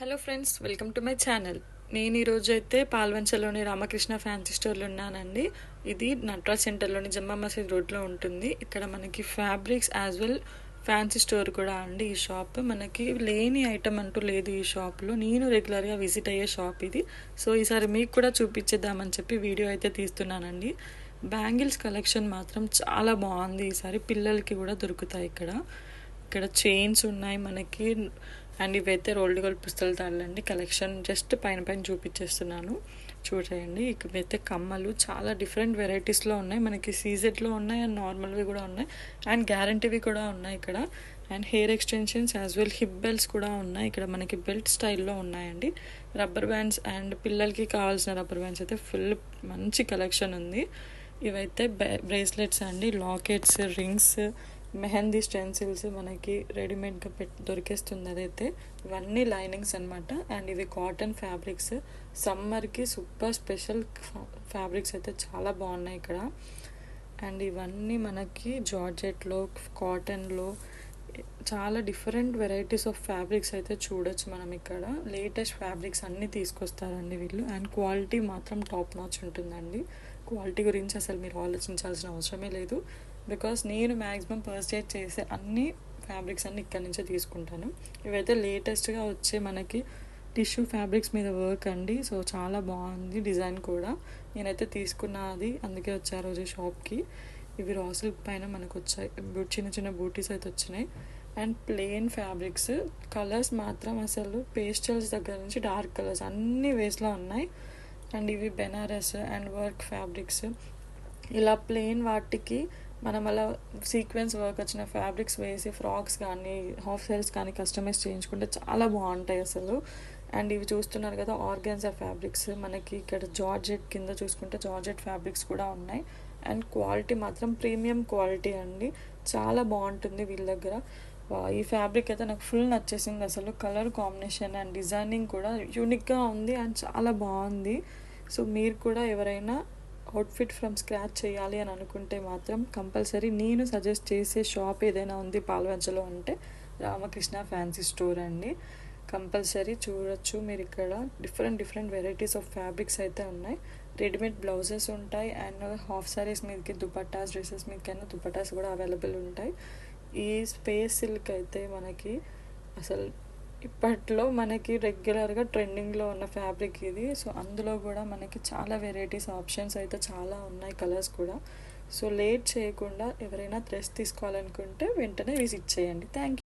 Hello friends, welcome to my channel. నేను ఈరోజు అయితే పాల్వంచలోని రామకృష్ణ ఫ్యాన్సీ స్టోర్లో ఉన్నానండి. ఇది నట్రాజ్ సెంటర్లోని జమ్మా మసీద్ రోడ్లో ఉంటుంది. ఇక్కడ మనకి fabrics as well fancy store కూడా అండి. ఈ షాప్ మనకి లేని ఐటమ్ అంటూ లేదు. ఈ షాప్లో నేను రెగ్యులర్గా విజిట్ అయ్యే షాప్ ఇది. సో ఈసారి మీకు కూడా చూపించేద్దామని చెప్పి వీడియో అయితే తీస్తున్నానండి. బ్యాంగిల్స్ కలెక్షన్ మాత్రం చాలా బాగుంది. ఈసారి పిల్లలకి కూడా దొరుకుతాయి ఇక్కడ. ఇక్కడ చైన్స్ ఉన్నాయి మనకి, అండ్ ఇవైతే రోల్డ్ గోల్డ్ పుస్తల తాళ్ళండి. కలెక్షన్ జస్ట్ పైన పైన చూపించేస్తున్నాను, చూడండి. ఇవైతే కమ్మలు చాలా డిఫరెంట్ వెరైటీస్లో ఉన్నాయి. మనకి సీజెడ్లో ఉన్నాయి, అండ్ నార్మల్వి కూడా ఉన్నాయి, అండ్ గ్యారంటీవి కూడా ఉన్నాయి ఇక్కడ. And hair extensions as well hip belts కూడా ఉన్నాయి. ఇక్కడ మనకి బెల్ట్ స్టైల్లో ఉన్నాయండి. రబ్బర్ బ్యాండ్స్ అండ్ పిల్లలకి కావాల్సిన రబ్బర్ బ్యాండ్స్ అయితే ఫుల్ మంచి కలెక్షన్ ఉంది. ఇవైతే బ్రేస్లెట్స్ అండి, లాకెట్స్, రింగ్స్, మెహందీ స్టెన్సిల్స్ మనకి రెడీమేడ్గా దొరికేస్తుంది. అదైతే ఇవన్నీ లైనింగ్స్ అనమాట. అండ్ ఇవి కాటన్ ఫ్యాబ్రిక్స్. సమ్మర్కి సూపర్ స్పెషల్ ఫ్యాబ్రిక్స్ అయితే చాలా బాగున్నాయి ఇక్కడ. అండ్ ఇవన్నీ మనకి జార్జెట్లో, కాటన్లో చాలా డిఫరెంట్ వెరైటీస్ ఆఫ్ ఫ్యాబ్రిక్స్ అయితే చూడొచ్చు మనం ఇక్కడ. లేటెస్ట్ ఫ్యాబ్రిక్స్ అన్నీ తీసుకొస్తారండి వీళ్ళు. అండ్ క్వాలిటీ మాత్రం టాప్ నాచ్ ఉంటుందండి. క్వాలిటీ గురించి అసలు మీరు ఆలోచించాల్సిన అవసరమే లేదు. బికాస్ నేను మ్యాక్సిమం పర్చేజ్ చేసే అన్ని ఫ్యాబ్రిక్స్ అన్నీ ఇక్కడ నుంచే తీసుకుంటాను. ఇవైతే లేటెస్ట్గా వచ్చే మనకి టిష్యూ ఫ్యాబ్రిక్స్ మీద వర్క్ అండి. సో చాలా బాగుంది డిజైన్ కూడా. నేనైతే తీసుకున్నది అందుకే వచ్చే రోజు షాప్కి. ఇవి రా సిల్క్ పైన మనకు వచ్చాయి, చిన్న చిన్న బూటీస్ అయితే వచ్చినాయి. అండ్ ప్లెయిన్ ఫ్యాబ్రిక్స్, కలర్స్ మాత్రం అసలు పేస్టల్స్ దగ్గర నుంచి డార్క్ కలర్స్ అన్ని వేస్లో ఉన్నాయి. అండ్ ఇవి బెనారస్ అండ్ వర్క్ ఫ్యాబ్రిక్స్. ఇలా ప్లెయిన్ వాటికి మనం అలా సీక్వెన్స్ వర్క్ వచ్చిన ఫ్యాబ్రిక్స్ వేసి ఫ్రాక్స్ కానీ హాఫ్ సైల్స్ కానీ కస్టమైజ్ చేయించుకుంటే చాలా బాగుంటాయి అసలు. అండ్ ఇవి చూస్తున్నారు కదా, ఆర్గాన్జా ఫ్యాబ్రిక్స్. మనకి ఇక్కడ జార్జెట్ కింద చూసుకుంటే జార్జెట్ ఫ్యాబ్రిక్స్ కూడా ఉన్నాయి. అండ్ క్వాలిటీ మాత్రం ప్రీమియం క్వాలిటీ అండి, చాలా బాగుంటుంది వీళ్ళ దగ్గర. ఈ ఫ్యాబ్రిక్ అయితే నాకు ఫుల్ నచ్చేసింది అసలు. కలర్ కాంబినేషన్ అండ్ డిజైనింగ్ కూడా యూనిక్గా ఉంది అండ్ చాలా బాగుంది. సో మీరు కూడా ఎవరైనా అవుట్ఫిట్ ఫ్రమ్ స్క్రాచ్ చేయాలి అని అనుకుంటే మాత్రం కంపల్సరీ నేను సజెస్ట్ చేసే షాప్ ఏదైనా ఉంది పాల్వంచలో అంటే రామకృష్ణ ఫ్యాన్సీ స్టోర్ అండి. కంపల్సరీ చూడొచ్చు మీరు. ఇక్కడ డిఫరెంట్ వెరైటీస్ ఆఫ్ ఫ్యాబ్రిక్స్ అయితే ఉన్నాయి. రెడీమేడ్ బ్లౌజెస్ ఉంటాయి, అండ్ హాఫ్ సారీస్ మీదకి దుపట్టాస్, డ్రెస్సెస్ మీదకైనా దుపట్టాస్ కూడా అవైలబుల్ ఉంటాయి. ఈ స్పేస్ సిల్క్ అయితే మనకి అసలు ఇప్పట్లో మనకి రెగ్యులర్గా ట్రెండింగ్లో ఉన్న ఫ్యాబ్రిక్ ఇది. సో అందులో కూడా మనకి చాలా వెరైటీస్, ఆప్షన్స్ అయితే చాలా ఉన్నాయి, కలర్స్ కూడా. సో లేట్ చేయకుండా ఎవరైనా డ్రెస్ తీసుకోవాలనుకుంటే వెంటనే విజిట్ చేయండి. Thank you.